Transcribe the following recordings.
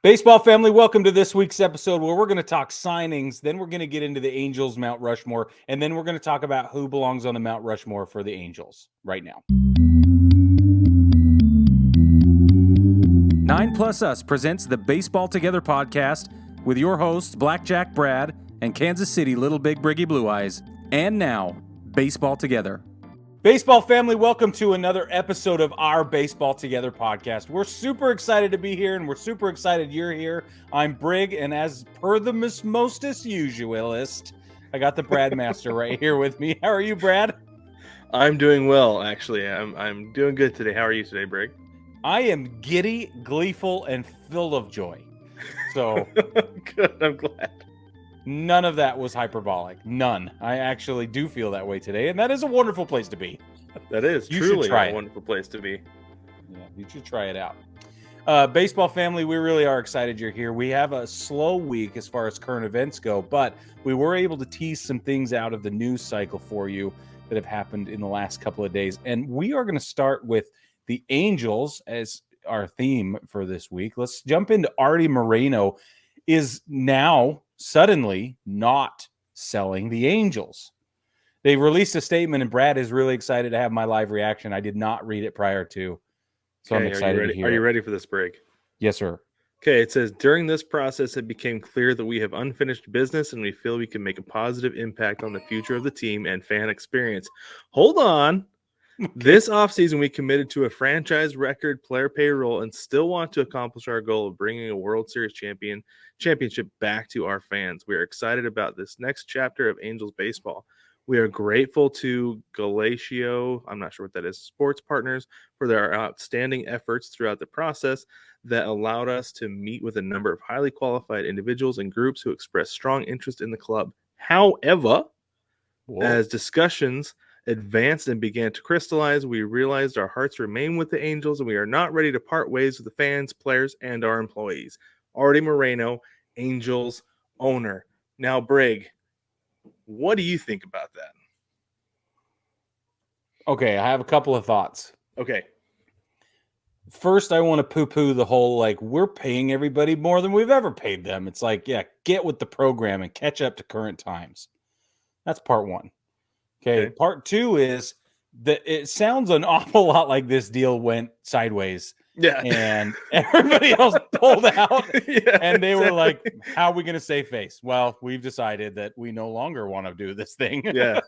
Baseball family, welcome to this week's episode where we're going to talk signings, then we're going to get into the Angels Mount Rushmore, and then we're going to talk about who belongs on the Mount Rushmore for the Angels right now. 9 Plus Us presents the Baseball Together podcast with your hosts, Blackjack Brad and Kansas City Little Big Briggy Blue Eyes. And now, Baseball Together. Baseball family, welcome to another episode of our Baseball Together podcast. We're super excited to be here, and we're super excited you're here. I'm Brig, and as per the mostest usualist, I got the Brad Master right here with me. How are you, Brad? I'm doing well, actually. I'm doing good today. How are you today, Brig? I am giddy, gleeful, and filled of joy. So good. I'm glad. None of that was hyperbolic. None. I actually do feel that way today, and that is a wonderful place to be. That is truly a wonderful place to be. Yeah, you should try it out. Baseball family, we really are excited you're here. We have a slow week as far as current events go, but we were able to tease some things out of the news cycle for you that have happened in the last couple of days. And we are going to start with the Angels as our theme for this week. Let's jump into Arte Moreno is now suddenly not selling the Angels. They released a statement, and Brad is really excited to have my live reaction. I did not read it prior to, so I'm excited to hear it. Are you ready for this break? Yes, sir. Okay, it says, during this process, it became clear that we have unfinished business and we feel we can make a positive impact on the future of the team and fan experience. Hold on. Okay. This offseason, we committed to a franchise record player payroll and still want to accomplish our goal of bringing a World Series championship back to our fans. We are excited about this next chapter of Angels baseball. We are grateful to Galatio, I'm not sure what that is, sports partners for their outstanding efforts throughout the process that allowed us to meet with a number of highly qualified individuals and groups who expressed strong interest in the club. However, as discussions advanced and began to crystallize, we realized our hearts remain with the Angels and we are not ready to part ways with the fans, players, and our employees. Arte Moreno, Angels owner. Now, Brig, what do you think about that? Okay, I have a couple of thoughts. Okay. First, I want to poo-poo the whole, we're paying everybody more than we've ever paid them. It's get with the program and catch up to current times. That's part one. Okay. Part two is that it sounds an awful lot like this deal went sideways. Yeah. And everybody else pulled out. And they were like, how are we going to save face? Well, we've decided that we no longer want to do this thing. Yeah.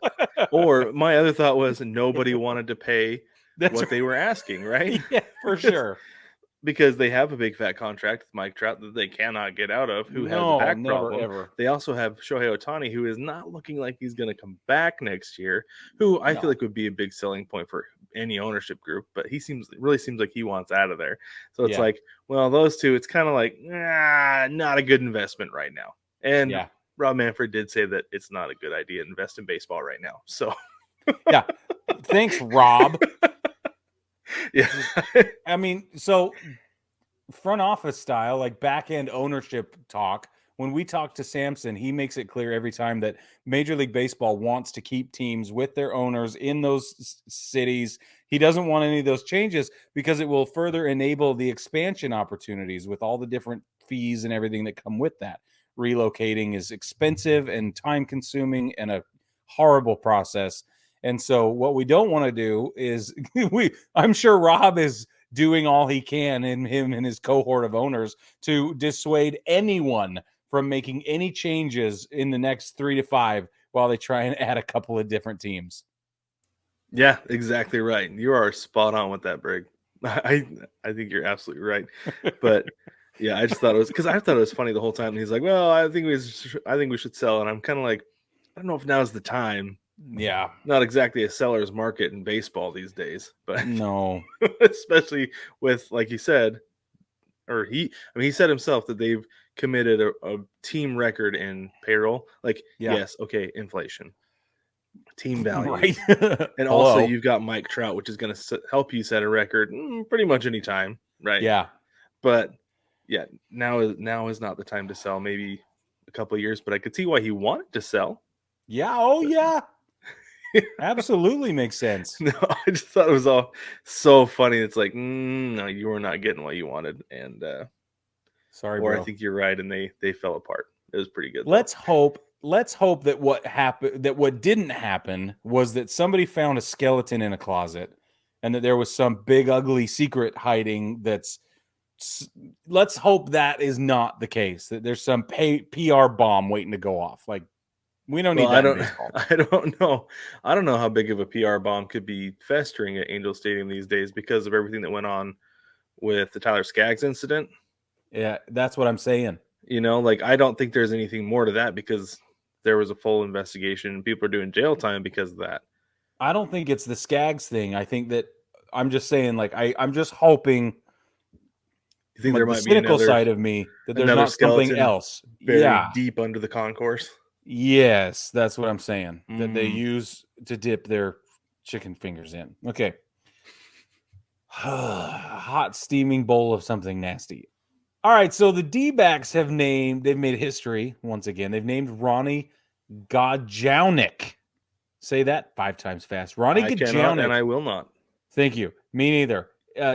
Or my other thought was nobody wanted to pay they were asking, right? Yeah, for sure. Because they have a big fat contract with Mike Trout that they cannot get out of, who has a back problem. Ever. They also have Shohei Ohtani, who is not looking like he's going to come back next year, who I feel like would be a big selling point for any ownership group, but he really seems like he wants out of there. So it's those two, it's kind of like, not a good investment right now. And Rob Manfred did say that it's not a good idea to invest in baseball right now. So yeah, thanks, Rob. Yeah. I mean, so front office style, back end ownership talk, when we talk to Samson, he makes it clear every time that Major League Baseball wants to keep teams with their owners in those cities. He doesn't want any of those changes because it will further enable the expansion opportunities with all the different fees and everything that come with that. Relocating is expensive and time consuming and a horrible process. And so what we don't want to do is I'm sure Rob is doing all he can in him and his cohort of owners to dissuade anyone from making any changes in the next 3 to 5 while they try and add a couple of different teams. Yeah, exactly right. You are spot on with that, Brig. I think you're absolutely right. But yeah, I just thought it was funny the whole time. And he's like, well, I think we should sell. And I'm kind of like, I don't know if now's the time. Yeah. Not exactly a seller's market in baseball these days, but no, especially with, like you said, or he said himself that they've committed a team record in payroll. Yes. Okay. Inflation, team value. Right. And also you've got Mike Trout, which is going to help you set a record pretty much any time. Right. Yeah. But yeah, now is not the time to sell, maybe a couple of years, but I could see why he wanted to sell. Yeah. Oh yeah. Absolutely makes sense. No, I just thought it was all so funny. It's like, no, you were not getting what you wanted. And Sorry, or I bro. think you're right, and they fell apart. It was pretty good. Let's hope that what happened, that what didn't happen, was that somebody found a skeleton in a closet, and that there was some big ugly secret hiding. Let's hope that is not the case. That there's some PR bomb waiting to go off. Like, we don't Well, need that in baseball. I don't know. I don't know how big of a PR bomb could be festering at Angel Stadium these days because of everything that went on with the Tyler Skaggs incident. Yeah, that's what I'm saying. Like, I don't think there's anything more to that because there was a full investigation and people are doing jail time because of that. I don't think it's the Skaggs thing. I think that I'm just saying, like, I'm just hoping, You think from there the might be cynical side of me, that there's another not something skeleton else. buried Yeah. deep under the concourse? Yes, that's what I'm saying. That they Mm. use to dip their chicken fingers in. Okay. Hot steaming bowl of something nasty. All right, so the D-backs they've made history once again. They've named Ronnie Gajownik. Say that 5 times fast. Ronnie I cannot, and Gajownik. I will not. Thank you. Me neither.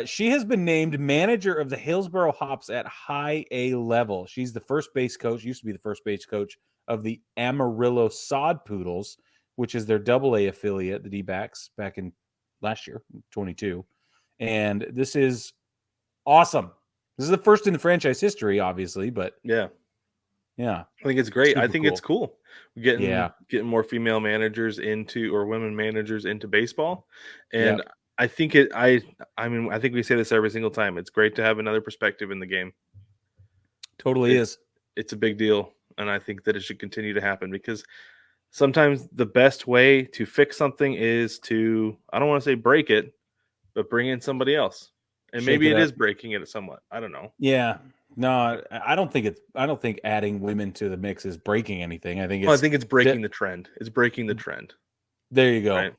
She has been named manager of the Hillsboro Hops at high A level. She's the first base coach, used to be the first base coach of the Amarillo Sod Poodles, which is their double A affiliate, the D-backs, back in last year, 22. And this is awesome. This is the first in the franchise history, obviously, but yeah, I think it's great. I Super think cool. it's cool. Getting more female managers into, or women managers into baseball, and I think I think we say this every single time. It's great to have another perspective in the game. Totally is. It's a big deal, and I think that it should continue to happen because sometimes the best way to fix something is to, I don't want to say break it, but bring in somebody else. And maybe it is breaking it somewhat. I don't know. Yeah. No, I don't think adding women to the mix is breaking anything. I think it's breaking the trend. It's breaking the trend. There you go. Right?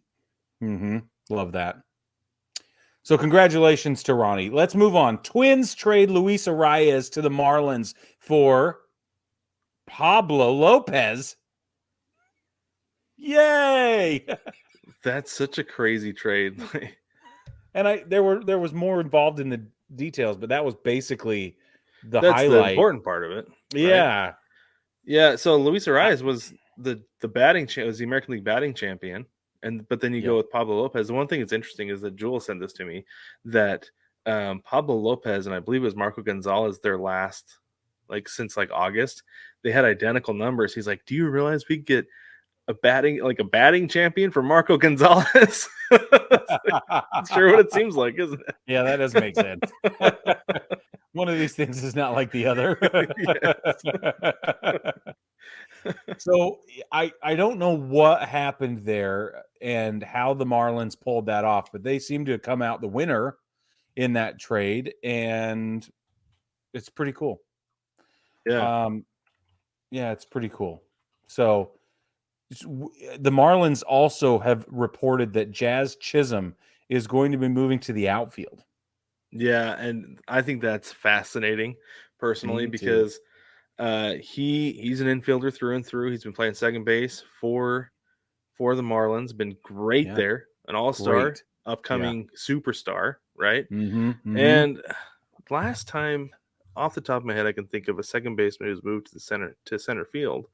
Mm-hmm. Love that. So congratulations to Ronnie. Let's move on. Twins trade Luis Arias to the Marlins for Pablo Lopez. Yay! That's such a crazy trade. And there was more involved in the details, but that was basically that's highlight. The important part of it. Yeah. Right? Yeah. So Luis Arias was the batting was the American League batting champion. But then you go with Pablo Lopez. The one thing that's interesting is that Jewel sent this to me, that Pablo Lopez and I believe it was Marco Gonzalez, their last, since August, they had identical numbers. He's like, do you realize we get a batting champion for Marco Gonzalez? That's sure what it seems like, isn't it? Yeah, that does make sense. One of these things is not like the other. So I don't know what happened there and how the Marlins pulled that off, but they seem to have come out the winner in that trade, and it's pretty cool. Yeah. Yeah, it's pretty cool. So the Marlins also have reported that Jazz Chisholm is going to be moving to the outfield. Yeah, and I think that's fascinating personally because he's an infielder through and through. He's been playing second base for the Marlins, been great there, an all-star, upcoming superstar, right? Mm-hmm. And last time, off the top of my head, I can think of a second baseman who's moved to center field.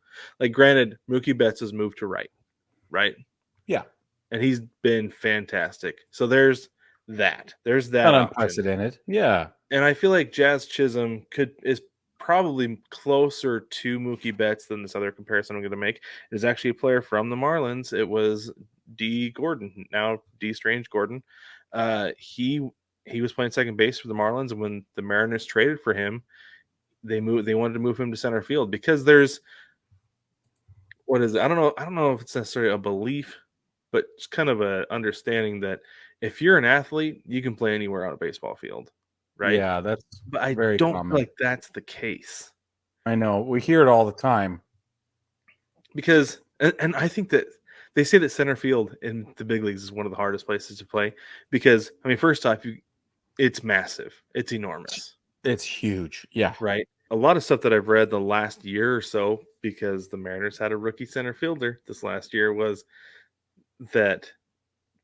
Granted, Mookie Betts has moved to right? Yeah. And he's been fantastic. So there's that. There's that Not option. Unprecedented. Yeah. And I feel like Jazz Chisholm is probably closer to Mookie Betts than this other comparison I'm going to make. It is actually a player from the Marlins. It was D. Gordon, now D. Strange Gordon. He was playing second base for the Marlins, and when the Mariners traded for him, they wanted to move him to center field because there's, what is it? I don't know if it's necessarily a belief, but it's kind of a understanding that if you're an athlete, you can play anywhere on a baseball field, right? Yeah, that's but I very don't common. feel like that's the case. I know. We hear it all the time. Because, and I think that they say that center field in the big leagues is one of the hardest places to play because, I mean, first off, it's massive. It's enormous. It's huge. Yeah. Right. A lot of stuff that I've read the last year or so, because the Mariners had a rookie center fielder this last year, was that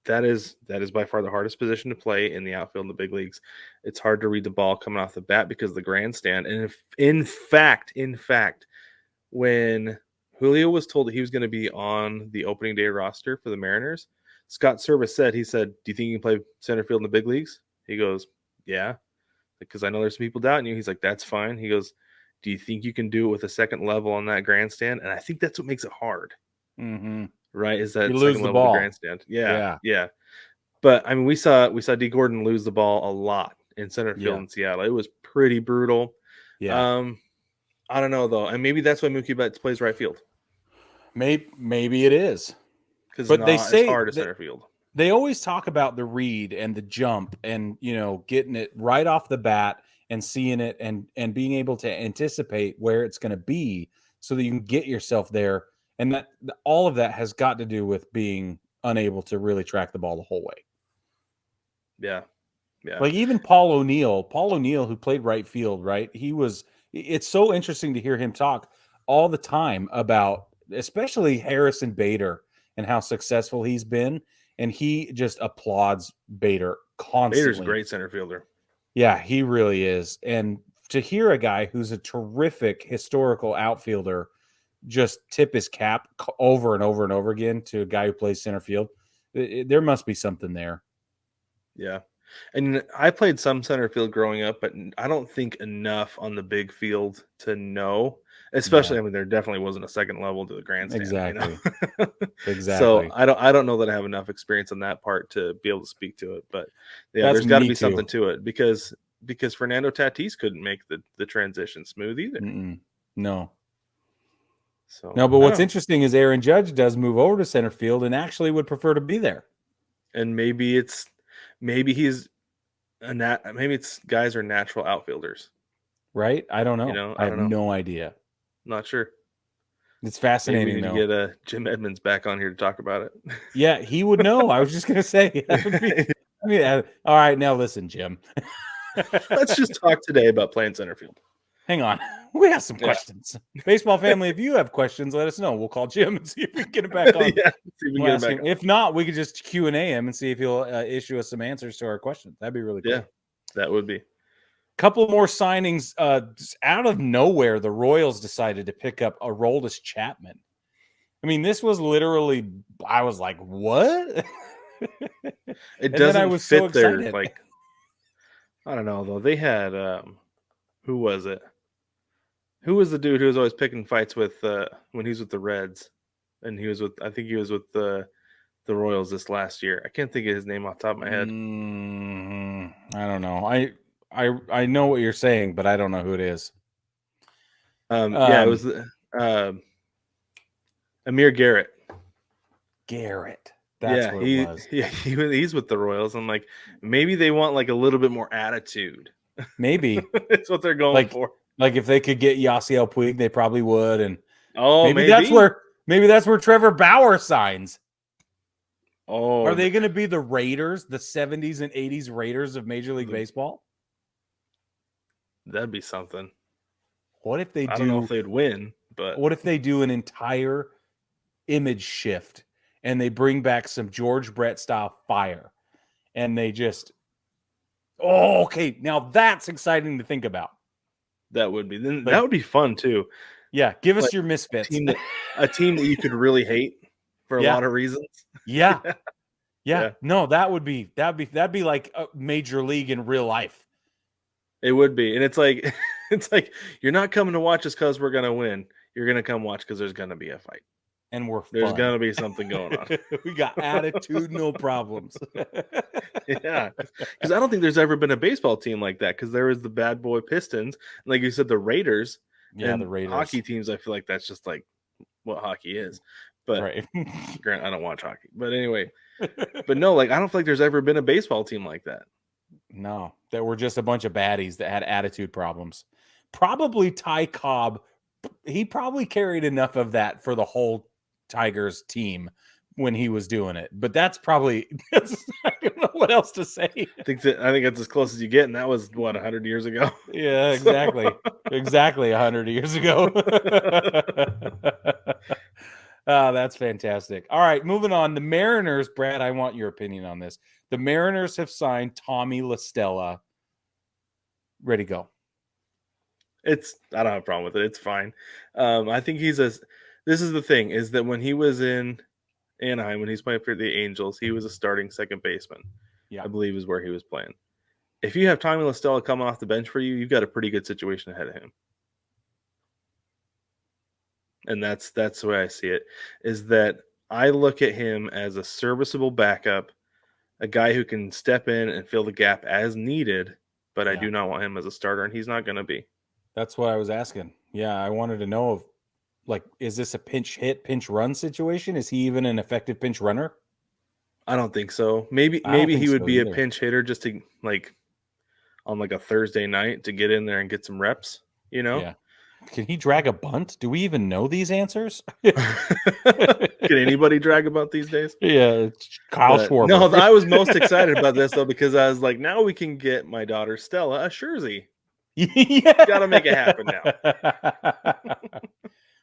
That is by far the hardest position to play in the outfield in the big leagues. It's hard to read the ball coming off the bat because of the grandstand. And if, in fact, when Julio was told that he was going to be on the opening day roster for the Mariners, Scott Service said, "Do you think you can play center field in the big leagues?" He goes, "Yeah, because I know there's some people doubting you." He's like, "That's fine." He goes, "Do you think you can do it with a second level on that grandstand?" And I think that's what makes it hard, right? Is that You lose second the level of the ball. grandstand? Yeah. But I mean, we saw D. Gordon lose the ball a lot in center field in Seattle. It was pretty brutal. Yeah. I don't know though, and maybe that's why Mookie Betts plays right field Maybe it is. because it's But they not as say hard as center field. they always talk about the read and the jump and, getting it right off the bat and seeing it and being able to anticipate where it's going to be so that you can get yourself there. And that all of that has got to do with being unable to really track the ball the whole way. Yeah. Like even Paul O'Neill, who played right field, right? It's so interesting to hear him talk all the time about, especially Harrison Bader and how successful he's been. And he just applauds Bader constantly. Bader's a great center fielder. Yeah, he really is. And to hear a guy who's a terrific historical outfielder just tip his cap over and over and over again to a guy who plays center field, there must be something there. Yeah. And I played some center field growing up, but I don't think enough on the big field to know. Especially, I mean, there definitely wasn't a second level to the grandstand. Exactly. Exactly. So I don't know that I have enough experience on that part to be able to speak to it. But yeah, there's got to be something to it because Fernando Tatis couldn't make the transition smooth either. No. So no, but what's interesting is Aaron Judge does move over to center field and actually would prefer to be there. And maybe it's guys are natural outfielders, right? I don't know. I have no idea. Not sure. It's fascinating. Maybe we can get Jim Edmonds back on here to talk about it. Yeah, he would know. I was just gonna say. All right, now listen, Jim. Let's just talk today about playing center field. Hang on. We have some questions. Baseball family, if you have questions, let us know. We'll call Jim and see if we can get it back on. If not, we could just Q&A him and see if he'll issue us some answers to our questions. That'd be really cool. Yeah, that would be. Couple more signings. Out of nowhere, the Royals decided to pick up Aroldis Chapman. I mean, this was literally, I was like, what? It doesn't fit there. Like, I don't know, though. They had, who was it? Who was the dude who was always picking fights with when he was with the Reds? And I think he was with the Royals this last year. I can't think of his name off the top of my head. I don't know. I know what you're saying, but I don't know who it is. Yeah, it was Amir Garrett. That's what it was. Yeah, he's with the Royals. I'm like, maybe they want like a little bit more attitude. Maybe it's what they're going for. Like if they could get Yasiel Puig, they probably would. And maybe that's where Trevor Bauer signs. Oh, are they going to be the Raiders, the 70s and 80s Raiders of Major League Baseball? That'd be something. What if they do? I don't know if they'd win, but what if they do an entire image shift and they bring back some George Brett style fire and they just, okay, now that's exciting to think about. That would be. Then that would be fun too. Yeah, give us your misfits. A team that you could really hate for a lot of reasons. Yeah. No, that'd be like a Major League in real life. It would be. And it's like you're not coming to watch us because we're gonna win. You're gonna come watch because there's gonna be a fight. And there's gonna be something going on. We got attitudinal problems. Yeah, because I don't think there's ever been a baseball team like that. Because there was the Bad Boy Pistons, and like you said, the Raiders. Yeah, the Raiders. Hockey teams. I feel like that's just like what hockey is. But Grant, I don't watch hockey. But anyway, but no, like I don't feel like there's ever been a baseball team like that. No, that were just a bunch of baddies that had attitude problems. Probably Ty Cobb. He probably carried enough of that for the whole Tigers team when he was doing it, but I don't know what else to say. I think that's as close as you get, and that was 100 years ago. Yeah, exactly. Exactly 100 years ago. That's fantastic. All right, moving on. The Mariners, Brad, I want your opinion on this. The Mariners have signed Tommy La Stella. Ready to go. I don't have a problem with it. It's fine. I think this is the thing, is that when he was in Anaheim, when he's playing for the Angels, he was a starting second baseman. Yeah. I believe is where he was playing. If you have Tommy La Stella coming off the bench for you, you've got a pretty good situation ahead of him. And that's the way I see it, is that I look at him as a serviceable backup, a guy who can step in and fill the gap as needed, but I do not want him as a starter, and he's not going to be. That's what I was asking. Yeah, I wanted to know if, like, is this a pinch hit, pinch run situation? Is he even an effective pinch runner? I don't think so. Maybe he would be a pinch hitter just to, like, on like a Thursday night to get in there and get some reps, you know? Yeah. Can he drag a bunt? Do we even know these answers? Can anybody drag a bunt these days? Yeah, Kyle Schwarber. No, I was most excited about this, though, because I was like, now we can get my daughter Stella a jersey. Yeah. Got to make it happen now.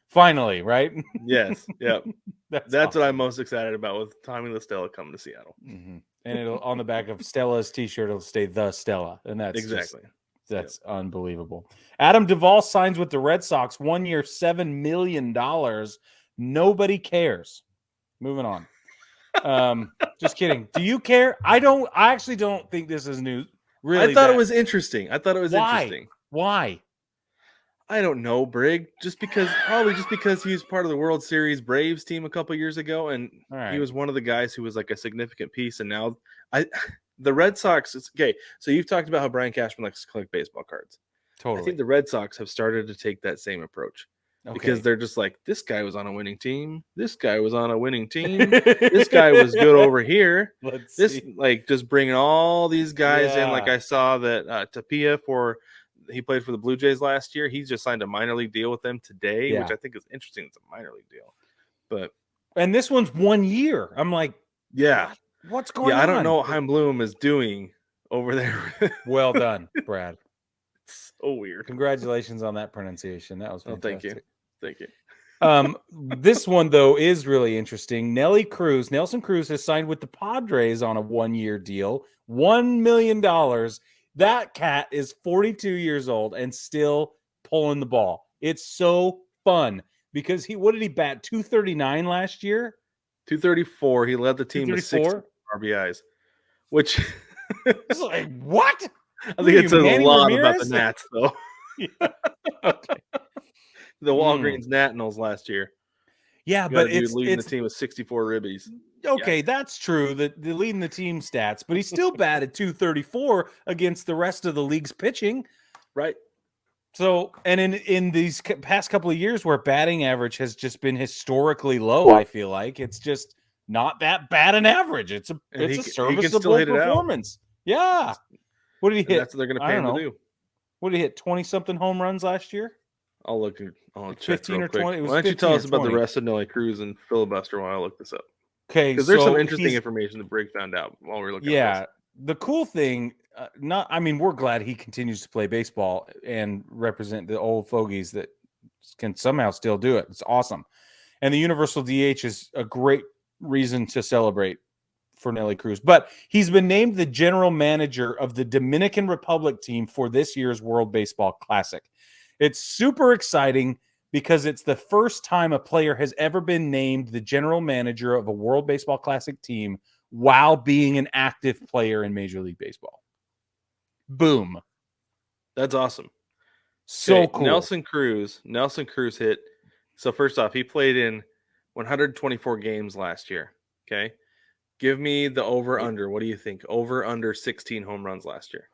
Finally, right? Yes. Yep. That's awesome. what I'm most excited about with Tommy La Stella coming to Seattle. Mm-hmm. And it'll, on the back of Stella's t-shirt, it'll say the Stella. And that's exactly. That's unbelievable. Adam Duvall signs with the Red Sox, 1 year, $7 million. Nobody cares. Moving on. Just kidding. Do you care? I actually don't think this is news. Really, I thought it was interesting. Interesting. Why? I don't know, Brig. Probably just because he was part of the World Series Braves team a couple years ago, and he was one of the guys who was like a significant piece. And now, the Red Sox. Okay, so you've talked about how Brian Cashman likes to collect baseball cards. Totally. I think the Red Sox have started to take that same approach because they're just like, this guy was on a winning team. This guy was on a winning team. This guy was good over here. Just bringing all these guys in. Like I saw that Tapia he played for the Blue Jays last year. He just signed a minor league deal with them today, which I think is interesting. It's a minor league deal, and this one's 1 year. I'm like, what's going on? I don't know what Chaim Bloom is doing over there. Well done, Brad. It's so weird. Congratulations on that pronunciation. That was fantastic. Thank you. This one, though, is really interesting. Nelson Cruz has signed with the Padres on a 1 year deal, $1 million. That cat is 42 years old and still pulling the ball. It's so fun because what did he bat? 239 last year? 234. He led the team with 6 RBIs, which it's like, what? I think it says a lot about the Nats, though. Okay. The Walgreens Nationals last year. Yeah, but it's leading the team with 64 ribbies. Okay, that's true. The leading the team stats, but he still batted 234 against the rest of the league's pitching. Right. So, and in these past couple of years where batting average has just been historically low, I feel like it's just not that bad an average. It's a serviceable performance. Yeah. What did he hit? That's what they're going to pay him to do. What did he hit? 20-something home runs last year? I'll check 15 or 20. Why don't you tell us about the rest of Nelly Cruz and filibuster while I look this up? Okay, because there's some interesting information that Brig found out while we were looking at this. The cool thing, we're glad he continues to play baseball and represent the old fogies that can somehow still do it. It's awesome. And the universal DH is a great reason to celebrate for Nelly Cruz. But he's been named the general manager of the Dominican Republic team for this year's World Baseball Classic. It's super exciting because it's the first time a player has ever been named the general manager of a World Baseball Classic team while being an active player in Major League Baseball. Boom. That's awesome. So cool. Nelson Cruz hit. So first off, he played in 124 games last year. Okay. Give me the over under. What do you think? Over under 16 home runs last year.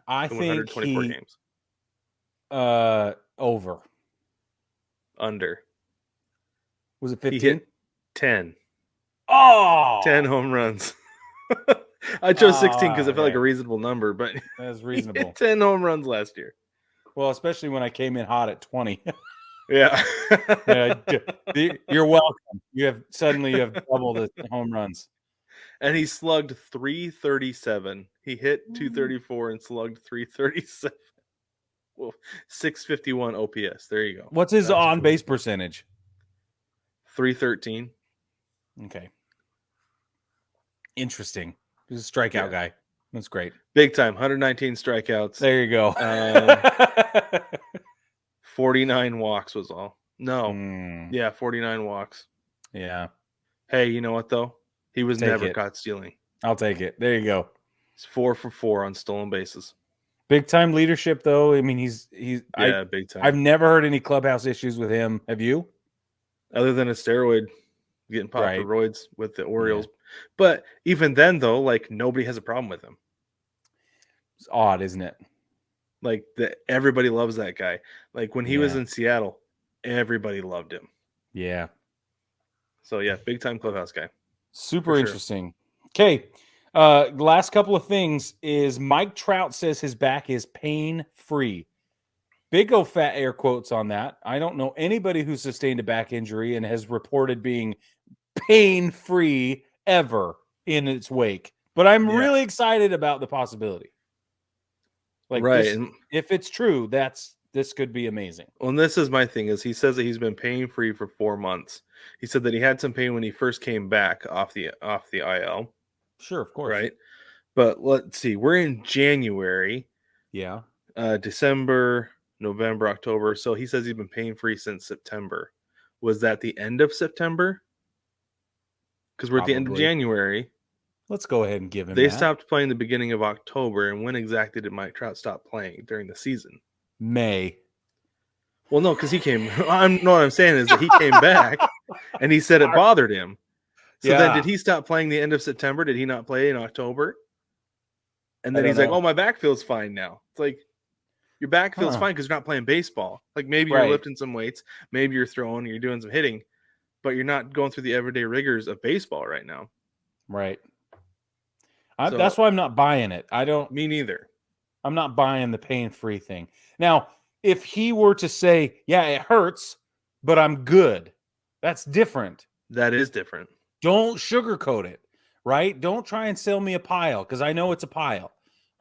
I think 124 games. Over. Under. Was it 15? He hit 10. Oh! 10 home runs. I chose 16 because I felt like a reasonable number, but that's reasonable. He hit 10 home runs last year. Well, especially when I came in hot at 20. Yeah. You're welcome. You have double the home runs. And he slugged 337. He hit 234 and slugged 337. Well, 651 OPS. There you go. What's his on-base percentage? 313. Okay. Interesting. He's a strikeout guy. That's great. Big time. 119 strikeouts. There you go. 49 walks was all. No. Mm, Yeah, 49 walks. yeah. Hey, you know what, though? He was Take never it. caught stealing. I'll take it. There you go. He's 4 for 4 on stolen bases. Big time leadership, though. I mean, Big time. I've never heard any clubhouse issues with him. Have you? Other than a steroid getting popped for Right. roids with the Orioles. But even then, though, like, nobody has a problem with him. It's odd, isn't it? Like, everybody loves that guy. Like, when he was Yeah. in Seattle, everybody loved him. Yeah. So, yeah, big time clubhouse guy. Super For sure. interesting. Okay. Last couple of things is Mike Trout says his back is pain-free. Big old fat air quotes on that. I don't know anybody who sustained a back injury and has reported being pain-free ever in its wake. But I'm really excited about the possibility. Like, right. if it's true, this could be amazing. Well, and this is my thing, is he says that he's been pain-free for 4 months. He said that he had some pain when he first came back off the IL. Sure, of course. Right. But let's see. We're in January. Yeah. December, November, October. So he says he's been pain-free since September. Was that the end of September? Because we're at the end of January. Let's go ahead and give him They that. stopped playing the beginning of October. And when exactly did Mike Trout stop playing during the season? May. Well, no, because he came. What I'm saying is that he came back and he said it bothered him. So then did he stop playing the end of September? Did he not play in October? And then he's like, oh, my back feels fine now. It's like, your back feels fine because you're not playing baseball. Like, maybe you're lifting some weights, maybe you're throwing, you're doing some hitting, but you're not going through the everyday rigors of baseball right now. Right. That's why I'm not buying it. Me neither. I'm not buying the pain-free thing. Now, if he were to say, yeah, it hurts, but I'm good, that's different. That is different. Don't sugarcoat it, right? Don't try and sell me a pile, because I know it's a pile.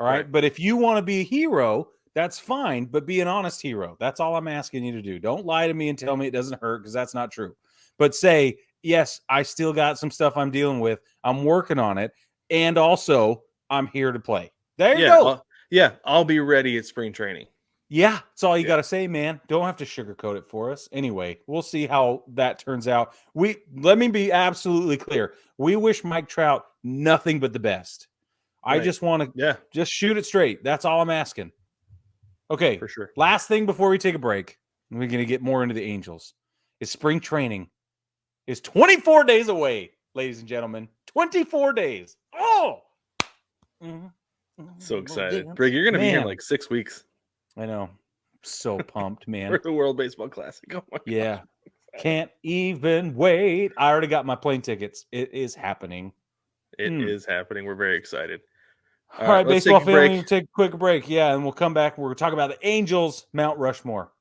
All right. But if you want to be a hero, that's fine, but be an honest hero. That's all I'm asking you to do. Don't lie to me and tell me it doesn't hurt, because that's not true. But say, yes, I still got some stuff I'm dealing with. I'm working on it. And also, I'm here to play. There you go. I'll be ready at spring training. Yeah, that's all you got to say, man. Don't have to sugarcoat it for us. Anyway, we'll see how that turns out. Let me be absolutely clear. We wish Mike Trout nothing but the best. I just want to just shoot it straight. That's all I'm asking. Okay, for sure. Last thing before we take a break, we're going to get more into the Angels. Is spring training is 24 days away, ladies and gentlemen. 24 days. Oh! So excited. Brig, you're going to be here in like 6 weeks. I know. So pumped, man. For the World Baseball Classic. Oh my gosh. Can't even wait. I already got my plane tickets. It is happening. It is happening. We're very excited. All right, baseball family, we'll take a quick break. Yeah, and we'll come back. We're going to talk about the Angels, Mount Rushmore.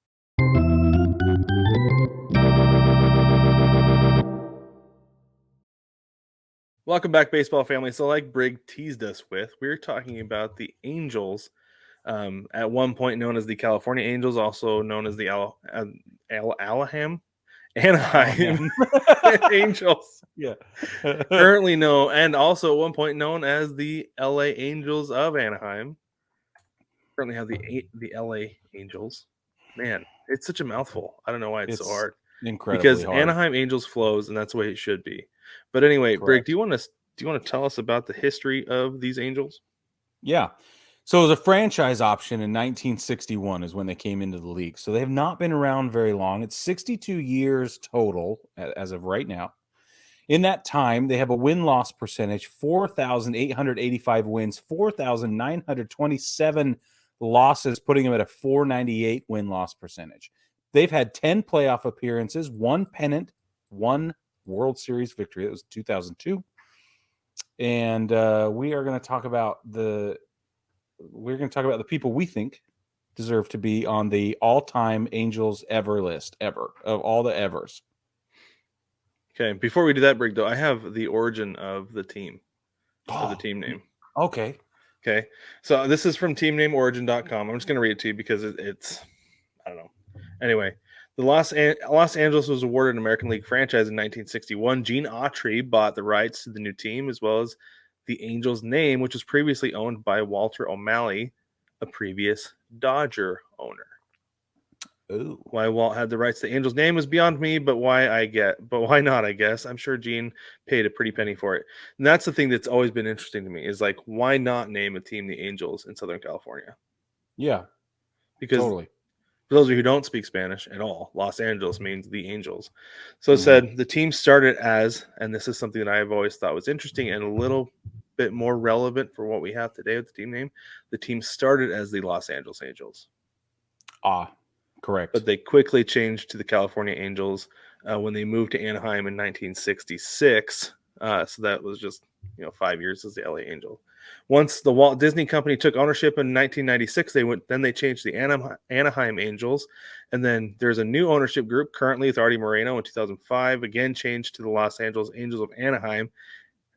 Welcome back, baseball family. So like Brig teased us with, we were talking about the Angels, at one point known as the California Angels, also known as the Anaheim Angels. Yeah. Currently known, and also at one point known as the LA Angels of Anaheim. Currently have the LA Angels. Man, it's such a mouthful. I don't know why it's so hard. Incredibly because hard. Anaheim Angels flows, and that's the way it should be. But anyway, Brig, do you want to tell us about the history of these Angels? Yeah. So it was a franchise option in 1961 is when they came into the league. So they have not been around very long. It's 62 years total as of right now. In that time, they have a win-loss percentage, 4,885 wins, 4,927 losses, putting them at a 498 win-loss percentage. They've had 10 playoff appearances, 1 pennant, 1 World Series victory. That was 2002. And we are going to talk about the people we think deserve to be on the all-time Angels ever list, ever, of all the evers. Okay, before we do that, Brig, though, I have the origin of the team, of the team name. Okay. Okay, so this is from teamnameorigin.com. I'm just going to read it to you because it's, I don't know. Anyway, the Los Angeles was awarded an American League franchise in 1961. Gene Autry bought the rights to the new team as well as the Angels name, which was previously owned by Walter O'Malley, a previous Dodger owner. Ooh. Why Walt had the rights to the Angels name is beyond me, but why not, I guess. I'm sure Gene paid a pretty penny for it. And that's the thing that's always been interesting to me is like, why not name a team the Angels in Southern California? Yeah, Because totally. for those of you who don't speak Spanish at all, Los Angeles means the Angels. So it said the team started as, and this is something that I have always thought was interesting and a little bit more relevant for what we have today with the team name. The team started as the Los Angeles Angels. Correct. But they quickly changed to the California Angels when they moved to Anaheim in 1966. So that was just 5 years as the LA Angels. Once the Walt Disney Company took ownership in 1996, they changed the Anaheim Angels, and then there's a new ownership group currently with Arte Moreno in 2005. Again, changed to the Los Angeles Angels of Anaheim,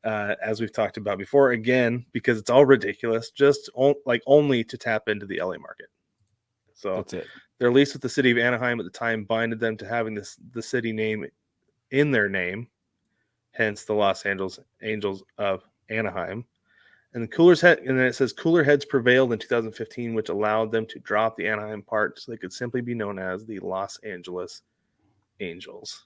as we've talked about before. Again, because it's all ridiculous, just only to tap into the LA market. So that's it. Their lease with the city of Anaheim at the time binded them to having the city name in their name, hence the Los Angeles Angels of Anaheim. And then it says cooler heads prevailed in 2015, which allowed them to drop the Anaheim part so they could simply be known as the Los Angeles Angels.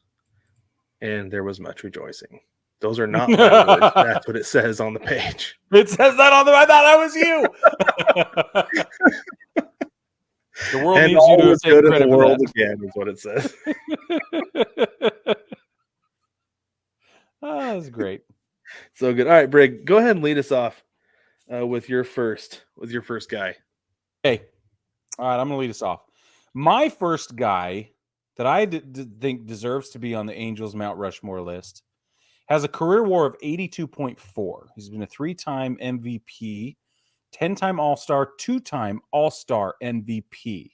And there was much rejoicing. Those are not my words. That's what it says on the page. It says that on I thought that was you. The world and needs you to take good credit in the for world that. again is what it says. Oh, that's great. So good. All right, Brig, go ahead and lead us off with your first guy. Hey, all right, I'm going to lead us off. My first guy that I think deserves to be on the Angels Mount Rushmore list has a career WAR of 82.4. He's been a 3-time MVP, 10-time All-Star, 2-time All-Star MVP.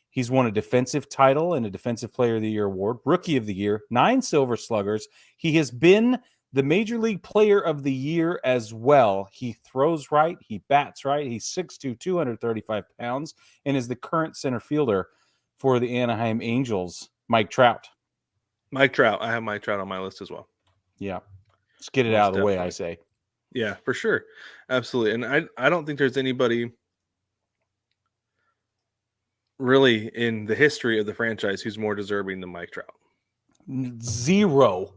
He's won a defensive title and a Defensive Player of the Year award, Rookie of the Year, 9 Silver Sluggers. He has been the Major League Player of the Year as well. He throws right. He bats right. He's 6'2", 235 pounds, and is the current center fielder for the Anaheim Angels, Mike Trout. Mike Trout. I have Mike Trout on my list as well. Yeah. Let's get it out of the way, I say. Yeah, for sure. Absolutely. And I don't think there's anybody really in the history of the franchise who's more deserving than Mike Trout. Zero.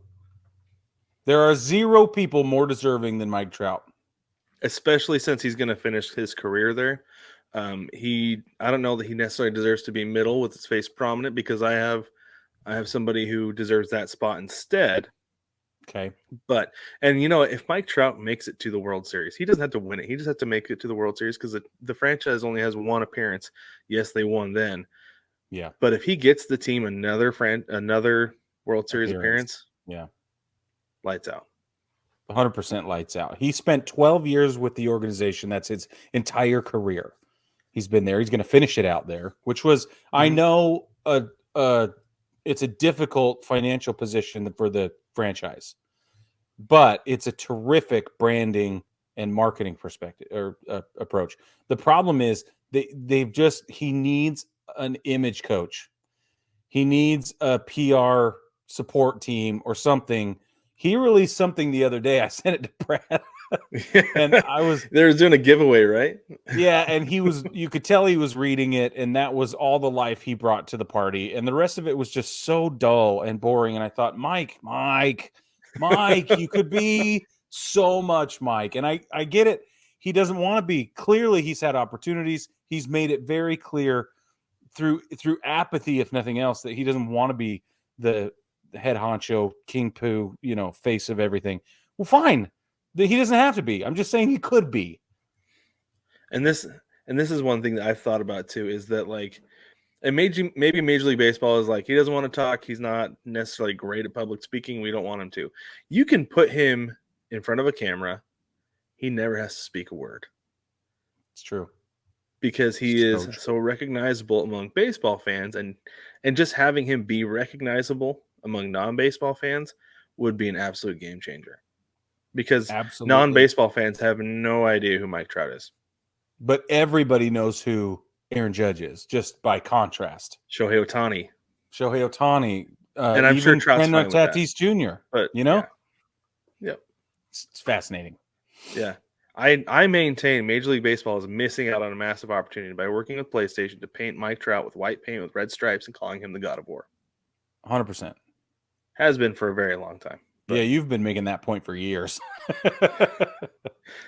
There are 0 people more deserving than Mike Trout. Especially since he's going to finish his career there. I don't know that he necessarily deserves to be middle with his face prominent because I have somebody who deserves that spot instead. Okay. But, and if Mike Trout makes it to the World Series, he doesn't have to win it. He just has to make it to the World Series because the franchise only has 1 appearance. Yes, they won then. Yeah. But if he gets the team another World Series appearance, yeah, lights out. 100% lights out. He spent 12 years with the organization. That's his entire career. He's been there. He's going to finish it out there, which was, I know, it's a difficult financial position for the franchise, but it's a terrific branding and marketing perspective or approach. The problem is he needs an image coach. He needs a PR support team or something. He released something the other day. I sent it to Brad. And they were doing a giveaway, right? Yeah, and you could tell he was reading it, and that was all the life he brought to the party. And the rest of it was just so dull and boring. And I thought, Mike, you could be so much, Mike. And I get it. He doesn't want to be. Clearly, he's had opportunities. He's made it very clear through apathy, if nothing else, that he doesn't want to be the head honcho, king poo, face of everything. Well, fine. He doesn't have to be. I'm just saying he could be. And this is one thing that I've thought about too, is that and maybe Major League Baseball is he doesn't want to talk. He's not necessarily great at public speaking. We don't want him to. You can put him in front of a camera. He never has to speak a word. It's true. Because he is so recognizable among baseball fans, and just having him be recognizable among non-baseball fans would be an absolute game changer. Because non-baseball fans have no idea who Mike Trout is. But everybody knows who Aaron Judge is, just by contrast. Shohei Ohtani. Shohei Ohtani, And I'm sure even Trout's Fernando fine with that. Tatis Jr., But you know? Yeah. It's fascinating. Yeah. I maintain Major League Baseball is missing out on a massive opportunity by working with PlayStation to paint Mike Trout with white paint with red stripes and calling him the God of War. 100%. Has been for a very long time. Yeah, you've been making that point for years.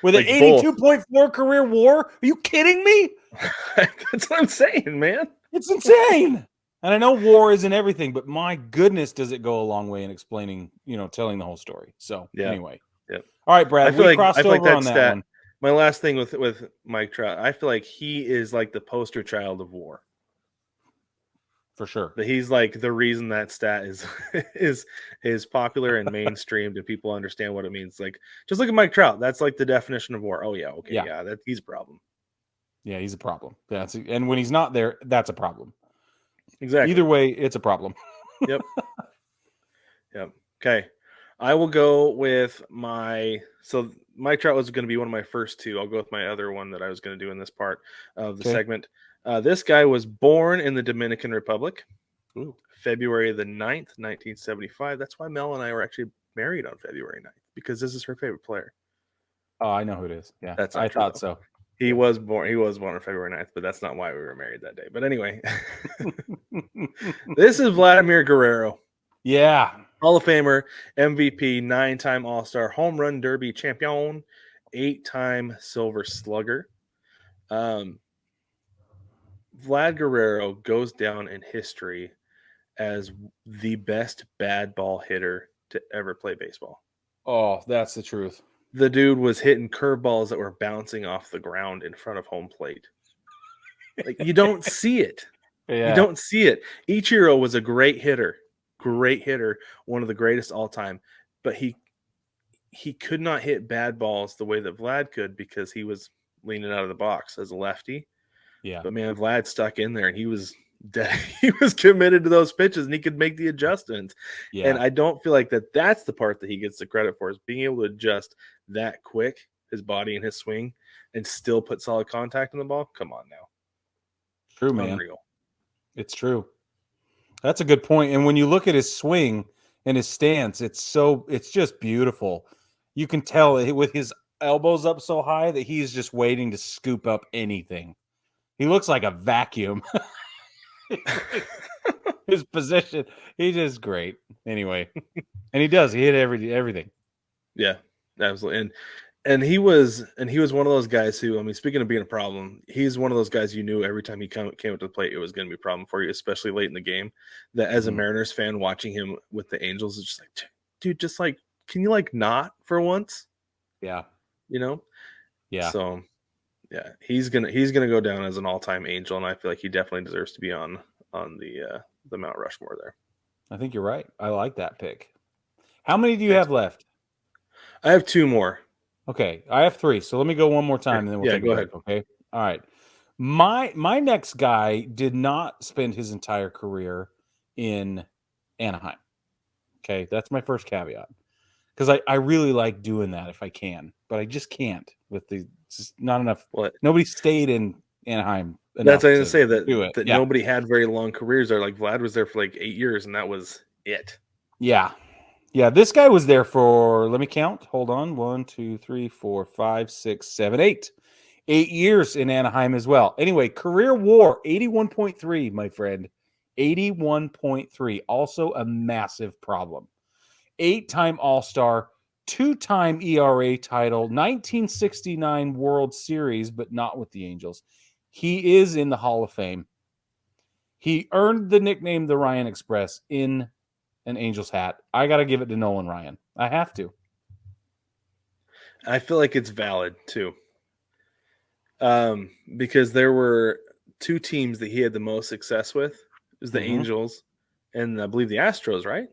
With Like an 82.4 career WAR? Are you kidding me? That's what I'm saying, man. It's insane. And I know WAR isn't everything, but my goodness, does it go a long way in explaining, telling the whole story. So anyway. Yep. All right, Brad, we crossed over on that one. My last thing with Mike Trout, I feel like he is like the poster child of WAR. For sure. But he's like the reason that stat is popular and mainstreamed and people understand what it means. Like, just look at Mike Trout. That's like the definition of WAR. Oh yeah, okay, yeah, he's a problem. Yeah, he's a problem. And when he's not there, that's a problem. Exactly. Either way, it's a problem. Yep. Okay. I will go with so Mike Trout was going to be one of my first two. I'll go with my other one that I was going to do in this part of the segment. This guy was born in the Dominican Republic, February the 9th, 1975. That's why Mel and I were actually married on February 9th, because this is her favorite player. Oh, I know who it is. Yeah, I thought so. He was born on February 9th, but that's not why we were married that day. But anyway, this is Vladimir Guerrero. Yeah. Hall of Famer, MVP, 9-time All-Star, Home Run Derby champion, 8-time Silver Slugger. Vlad Guerrero goes down in history as the best bad ball hitter to ever play baseball. Oh, that's the truth. The dude was hitting curveballs that were bouncing off the ground in front of home plate. Like, you don't see it. Yeah. You don't see it. Ichiro was a great hitter, one of the greatest all time, but he could not hit bad balls the way that Vlad could because he was leaning out of the box as a lefty. Yeah. But man, Vlad stuck in there and he was he was committed to those pitches and he could make the adjustments. Yeah. And I don't feel like that's the part that he gets the credit for, is being able to adjust that quick, his body and his swing, and still put solid contact on the ball. Come on now. True, man. Unreal. It's true. That's a good point. And when you look at his swing and his stance, it's just beautiful. You can tell with his elbows up so high that he's just waiting to scoop up anything. He looks like a vacuum. His position, he's just great. Anyway, and he hit everything. Yeah, absolutely. And he was one of those guys who, I mean, speaking of being a problem, he's one of those guys you knew every time he came up to the plate, it was going to be a problem for you, especially late in the game. That as a Mariners fan, watching him with the Angels, it's just like, dude, just like, can you like not for once? Yeah, Yeah. So, yeah, he's gonna go down as an all-time Angel, and I feel like he definitely deserves to be on the Mount Rushmore there. I think you're right. I like that pick. How many do you have left? I have 2 more. Okay, I have 3. So let me go one more time, and then we'll take a break. Ahead. Okay. All right. My next guy did not spend his entire career in Anaheim. Okay, that's my first caveat, because I really like doing that if I can, but I just can't with not enough. What? Nobody stayed in Anaheim. That's what I was going to say, that nobody had very long careers there. Like Vlad was there for like 8 years, and that was it. Yeah. Yeah, this guy was there for, let me count. Hold on. 1, 2, 3, 4, 5, 6, 7, 8. 8 years in Anaheim as well. Anyway, career WAR, 81.3, my friend. 81.3. Also a massive problem. 8-time All-Star, 2-time ERA title, 1969 World Series, but not with the Angels. He is in the Hall of Fame. He earned the nickname the Ryan Express in an Angels hat. I got to give it to Nolan Ryan. I have to. I feel like it's valid too. Because there were 2 teams that he had the most success with. It was the Angels and I believe the Astros, right?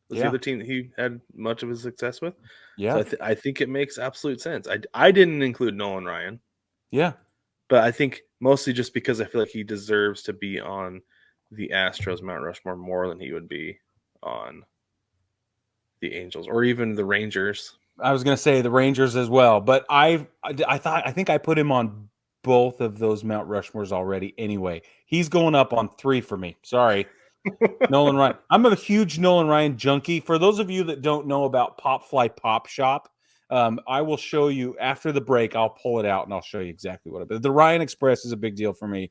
Was the other team that he had much of his success with? Yeah. So I think it makes absolute sense. I didn't include Nolan Ryan. Yeah. But I think mostly just because I feel like he deserves to be on the Astros Mount Rushmore more than he would be on the Angels or even the Rangers. I was going to say the Rangers as well, but I think I put him on both of those Mount Rushmores already anyway. He's going up on 3 for me. Sorry. Nolan Ryan. I'm a huge Nolan Ryan junkie. For those of you that don't know about Pop Fly Pop Shop, I will show you after the break. I'll pull it out and I'll show you exactly what it is. The Ryan Express is a big deal for me.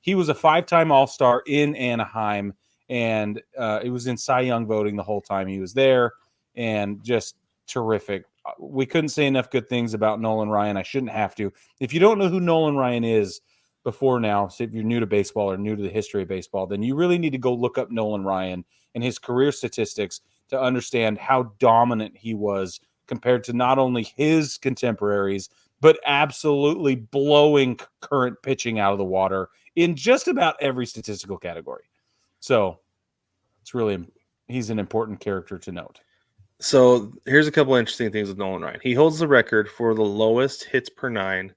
He was a 5-time All-Star in Anaheim, and it was in Cy Young voting the whole time he was there, and just terrific. We couldn't say enough good things about Nolan Ryan. I shouldn't have to. If you don't know who Nolan Ryan is before now, so if you're new to baseball or new to the history of baseball, then you really need to go look up Nolan Ryan and his career statistics to understand how dominant he was compared to not only his contemporaries, but absolutely blowing current pitching out of the water in just about every statistical category. So it's really, he's an important character to note. So here's a couple interesting things with Nolan Ryan. He holds the record for the lowest hits per 9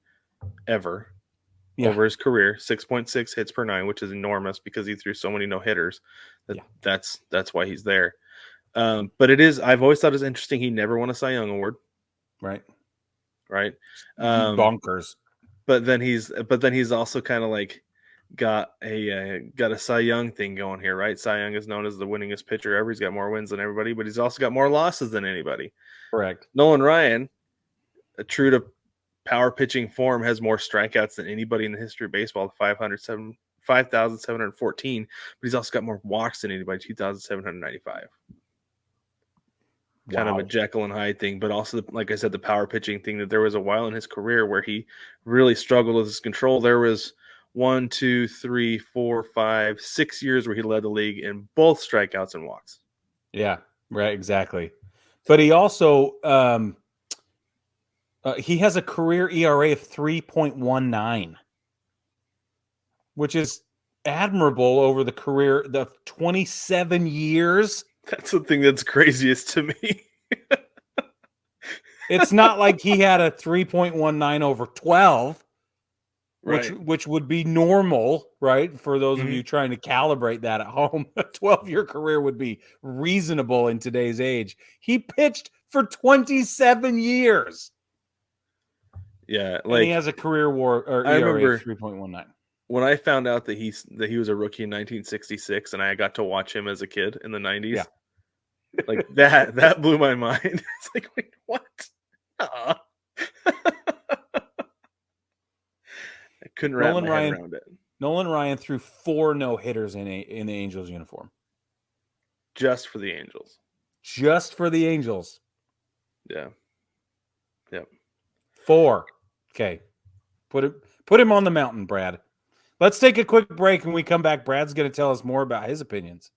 ever over his career, 6.6 hits per 9, which is enormous because he threw so many no-hitters. That's why he's there. But it is, I've always thought it's interesting. He never won a Cy Young award. Right. Bonkers. But then he's also kind of like got a Cy Young thing going here, right? Cy Young is known as the winningest pitcher ever. He's got more wins than everybody, but he's also got more losses than anybody. Correct. Nolan Ryan, true to power pitching form, has more strikeouts than anybody in the history of baseball, 5,714, but he's also got more walks than anybody, 2,795. Kind of a Jekyll and Hyde thing, but also, like I said, the power pitching thing, that there was a while in his career where he really struggled with his control. There was 1, 2, 3, 4, 5, 6 years where he led the league in both strikeouts and walks. Yeah, right, exactly. But he also he has a career ERA of 3.19, which is admirable over the career of 27 years. That's the thing that's craziest to me. It's not like he had a 3.19 over 12, which would be normal, right? For those of you trying to calibrate that at home, a 12-year career would be reasonable in today's age. He pitched for 27 years. Yeah, like, and he has a career ERA of 3.19. When I found out that he was a rookie in 1966, and I got to watch him as a kid in the 90s, like that blew my mind. It's like, wait, what? I couldn't wrap my head around it. Nolan Ryan threw 4 no-hitters in the Angels uniform. Just for the Angels. Just for the Angels. Yeah. Yep. 4. Okay. Put him on the mountain, Brad. Let's take a quick break. When we come back, Brad's going to tell us more about his opinions.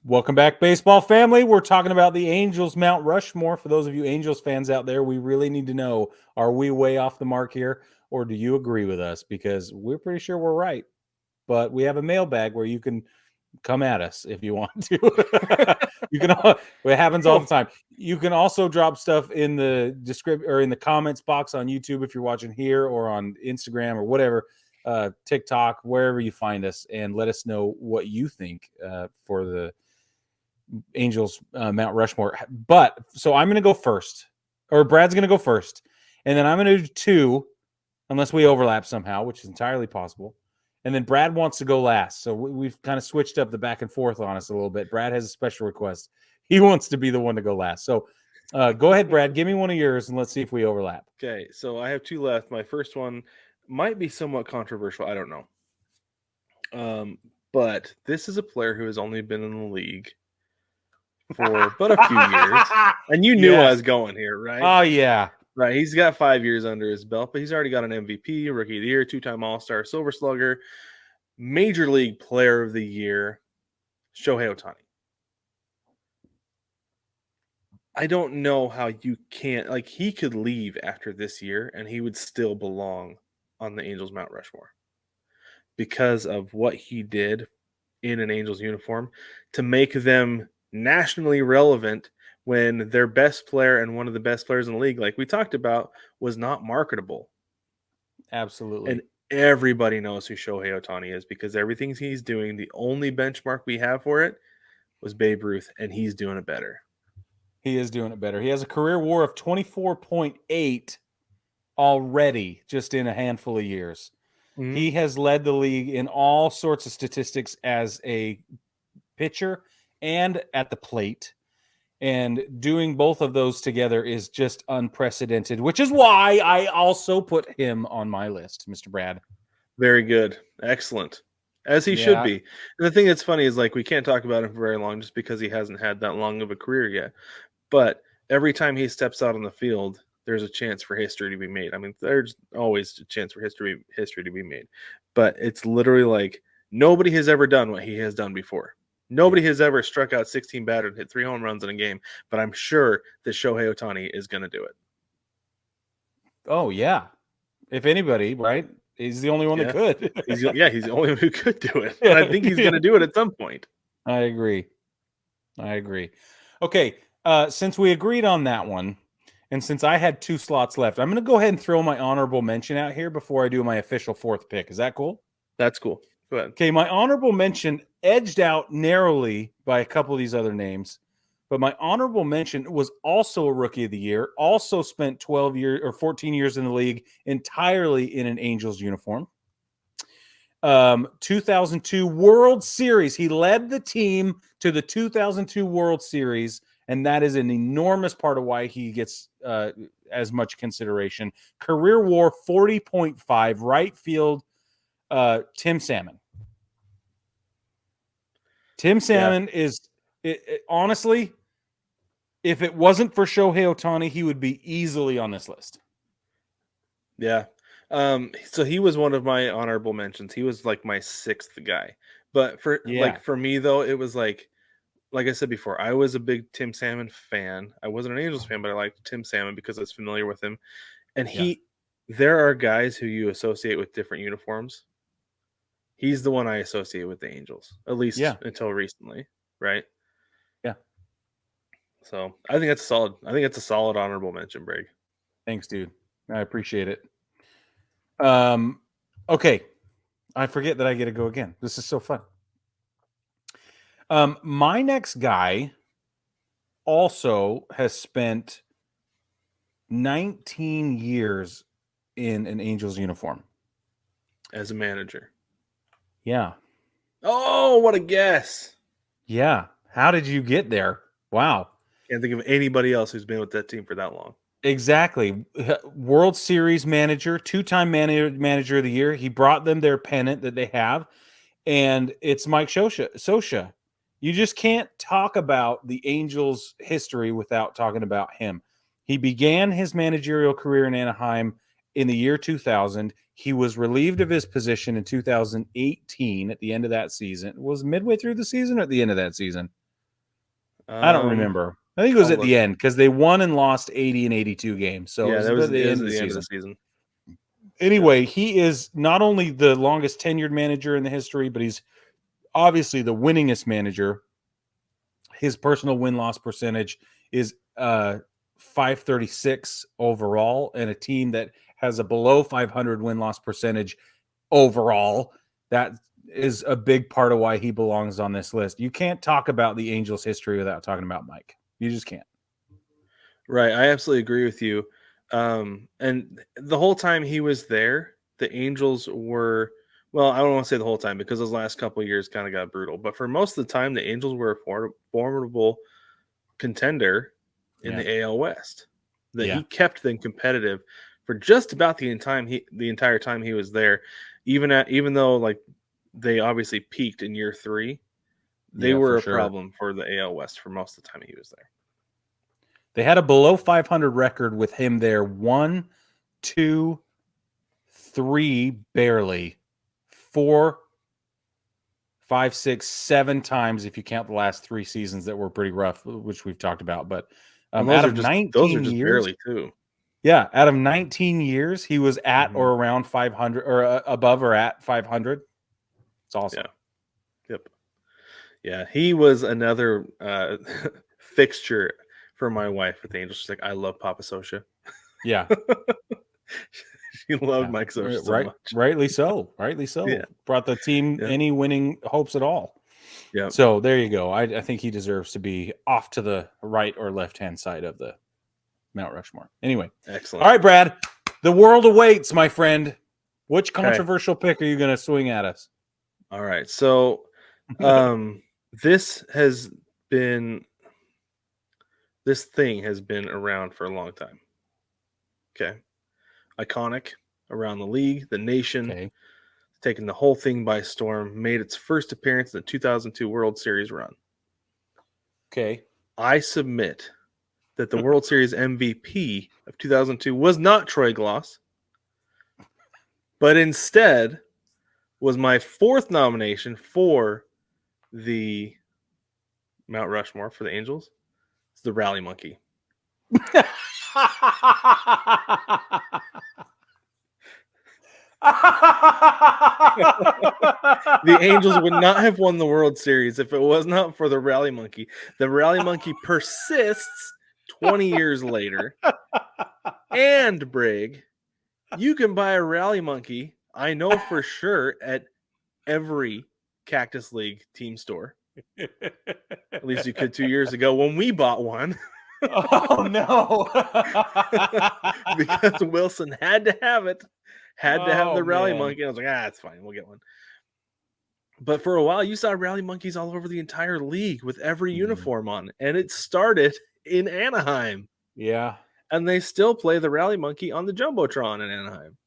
Welcome back, baseball family. We're talking about the Angels Mount Rushmore. For those of you Angels fans out there, we really need to know, are we way off the mark here, or do you agree with us? Because we're pretty sure we're right. But we have a mailbag where you can come at us if you want to. You can. It happens all the time. You can also drop stuff in the description or in the comments box on YouTube if you're watching here, or on Instagram or whatever, TikTok, wherever you find us, and let us know what you think for the Angels Mount Rushmore. But so I'm going to go first, or Brad's going to go first, and then I'm going to do 2, unless we overlap somehow, which is entirely possible. And then Brad wants to go last. So we've kind of switched up the back and forth on us a little bit. Brad has a special request. He wants to be the one to go last. So go ahead, Brad. Give me one of yours, and let's see if we overlap. Okay, so I have 2 left. My first one might be somewhat controversial. I don't know. But this is a player who has only been in the league for but a few years. And you knew I was going here, right? Oh, yeah. Right, he's got 5 years under his belt, but he's already got an MVP, Rookie of the Year, 2-time All-Star, Silver Slugger, Major League Player of the Year, Shohei Ohtani. I don't know how you can't, like, he could leave after this year and he would still belong on the Angels Mount Rushmore because of what he did in an Angels uniform to make them nationally relevant when their best player and one of the best players in the league, like we talked about, was not marketable. Absolutely. And everybody knows who Shohei Ohtani is because everything he's doing, the only benchmark we have for it was Babe Ruth, and he's doing it better. He is doing it better. He has a career WAR of 24.8 already, just in a handful of years. Mhm. He has led the league in all sorts of statistics as a pitcher and at the plate. And doing both of those together is just unprecedented, which is why I also put him on my list, Mr. Brad. Very good. Excellent. As he should Yeah. be. And the thing that's funny is, like, we can't talk about him for very long just because he hasn't had that long of a career yet. But every time he steps out on the field, there's a chance for history to be made. I mean, there's always a chance for history to be made. But it's literally like nobody has ever done what he has done before. Nobody has ever struck out 16 batters and hit 3 home runs in a game. But I'm sure that Shohei Ohtani is going to do it. Oh, yeah. If anybody, right? He's the only one that could. He's the only one who could do it. And I think he's going to do it at some point. I agree. Okay, since we agreed on that one, and since I had 2 slots left, I'm going to go ahead and throw my honorable mention out here before I do my official 4th pick. Is that cool? That's cool. Go ahead. Okay, my honorable mention edged out narrowly by a couple of these other names, but my honorable mention was also a Rookie of the Year, also spent 12 years or 14 years in the league entirely in an Angels uniform. 2002 World Series. He led the team to the 2002 World Series, and that is an enormous part of why he gets as much consideration. Career WAR 40.5, right field, Tim Salmon. Tim Salmon is honestly, if it wasn't for Shohei Ohtani, he would be easily on this list. Yeah. So he was one of my honorable mentions. He was like my 6th guy. But for me though, it was like I said before, I was a big Tim Salmon fan. I wasn't an Angels fan, but I liked Tim Salmon because I was familiar with him. And there are guys who you associate with different uniforms. He's the one I associate with the Angels, at least until recently, right? Yeah. So I think that's solid. I think it's a solid honorable mention, Brig. Thanks, dude. I appreciate it. Okay. I forget that I get to go again. This is so fun. My next guy also has spent 19 years in an Angels uniform. As a manager. Yeah. Oh, what a guess. Yeah. How did you get there? Wow. Can't think of anybody else who's been with that team for that long. Exactly. World Series manager, 2-time manager of the year. He brought them their pennant that they have, and it's Mike Scioscia. You just can't talk about the Angels' history without talking about him. He began his managerial career in Anaheim in the year 2000. He was relieved of his position in 2018 at the end of that season. Was midway through the season or at the end of that season? I don't remember. I think it was at the end because they won and lost 80 and 82 games. So yeah, it was the end of the season. Anyway, he is not only the longest tenured manager in the history, but he's obviously the winningest manager. His personal win-loss percentage is 536 overall, and a team that has a below 500 win-loss percentage overall. That is a big part of why he belongs on this list. You can't talk about the Angels' history without talking about Mike. You just can't. Right. I absolutely agree with you. And the whole time he was there, the Angels were, well, I don't want to say the whole time because those last couple of years kind of got brutal. But for most of the time, the Angels were a formidable contender in the AL West. He kept them competitive for just about the entire time he was there. Even though like they obviously peaked in year 3, they were a problem for the AL West for most of the time he was there. They had a below 500 record with him there 1, 2, 3, barely 4, 5, 6, 7 times if you count the last 3 seasons that were pretty rough, which we've talked about. But out of 19 years, barely too. Yeah, out of 19 years, he was at or around 500 or above or at 500. It's awesome. Yeah. Yep. Yeah, he was another fixture for my wife with the Angels. She's like, I love Papa Scioscia. Yeah. She loved Mike Scioscia so much. Rightly so. Yeah. Brought the team any winning hopes at all. Yep. So there you go. I think he deserves to be off to the right or left-hand side of the Mount Rushmore. Anyway. Excellent. All right, Brad. The world awaits, my friend. Which Okay. controversial pick are you going to swing at us? All right. So this thing has been around for a long time. Okay. Iconic around the league, the nation, Okay. taking the whole thing by storm, made its first appearance in the 2002 World Series run. Okay. I submit that the World Series MVP of 2002 was not Troy Glaus, but instead was my fourth nomination for the Mount Rushmore for the Angels. It's the Rally Monkey. The Angels would not have won the World Series if it was not for the Rally Monkey. The Rally Monkey persists 20 years later. And, Brig, you can buy a Rally Monkey, I know for sure, at every Cactus League team store. At least you could 2 years ago when we bought one. Oh, no. Because Wilson had to have it. Had to have the Rally man. Monkey. I was like, it's fine. We'll get one. But for a while, you saw Rally Monkeys all over the entire league with every uniform on. And it started in Anaheim. Yeah. And they still play the Rally Monkey on the Jumbotron in Anaheim.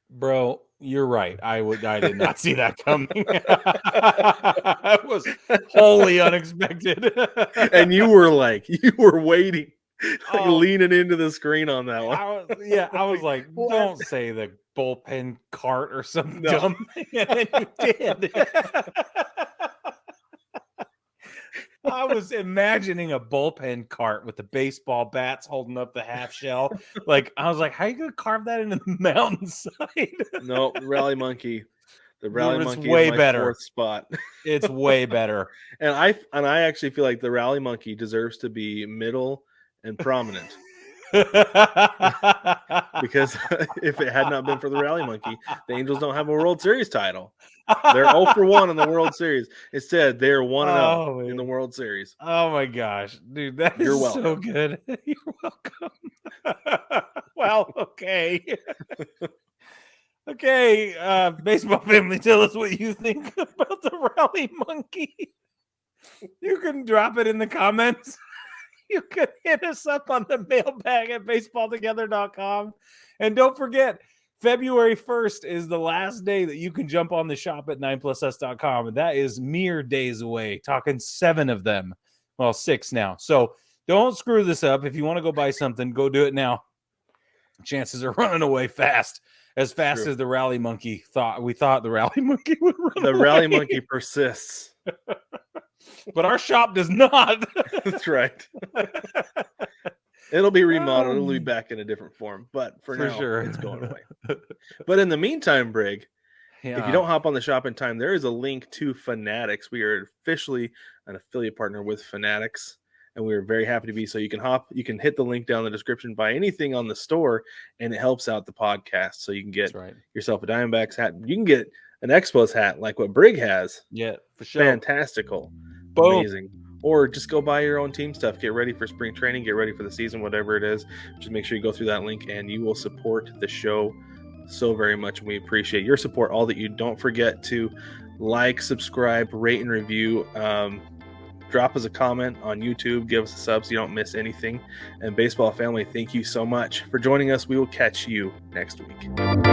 Bro, you're right. I did not see that coming. It was wholly unexpected. And you were waiting, leaning into the screen on that one. I was like, don't say the bullpen cart or some dumb thing. And then you did. I was imagining a bullpen cart with the baseball bats holding up the half shell. Like, I was like, how are you going to carve that into the mountainside? No, Rally Monkey. The Rally Monkey way is my better. fourth spot. It's way better. And I actually feel like the Rally Monkey deserves to be middle and prominent. Because if it had not been for the Rally Monkey, the Angels don't have a World Series title. They're 0 for 1 in the World Series. Instead, they're 1-0 in the World Series. Oh my gosh, dude, that is so good. You're welcome. Well, okay. Okay, baseball family, tell us what you think about the Rally Monkey. You can drop it in the comments. You can hit us up on the mailbag at baseballtogether.com. And don't forget, February 1st is the last day that you can jump on the shop at 9plusus.com. And that is mere days away. Talking 7 of them. Well, 6 now. So don't screw this up. If you want to go buy something, go do it now. Chances are running away fast. As fast as the Rally Monkey thought. We thought the Rally Monkey would run away. The Rally Monkey persists. But our shop does not. That's right. It'll be remodeled. It'll be back in a different form. But for now, sure, it's going away. But in the meantime, Brig, if you don't hop on the shop in time, there is a link to Fanatics. We are officially an affiliate partner with Fanatics, and we're very happy to be. So you can hit the link down in the description, buy anything on the store, and it helps out the podcast. So you can get yourself a Diamondbacks hat. You can get an Expos hat like what Brig has. Yeah, for sure. Fantastical. Boom. Amazing. Or just go buy your own team stuff. Get ready for spring training. Get ready for the season, whatever it is. Just make sure you go through that link, and you will support the show so very much. We appreciate your support. All that you don't forget to like, subscribe, rate, and review. Drop us a comment on YouTube. Give us a sub so you don't miss anything. And baseball family, thank you so much for joining us. We will catch you next week.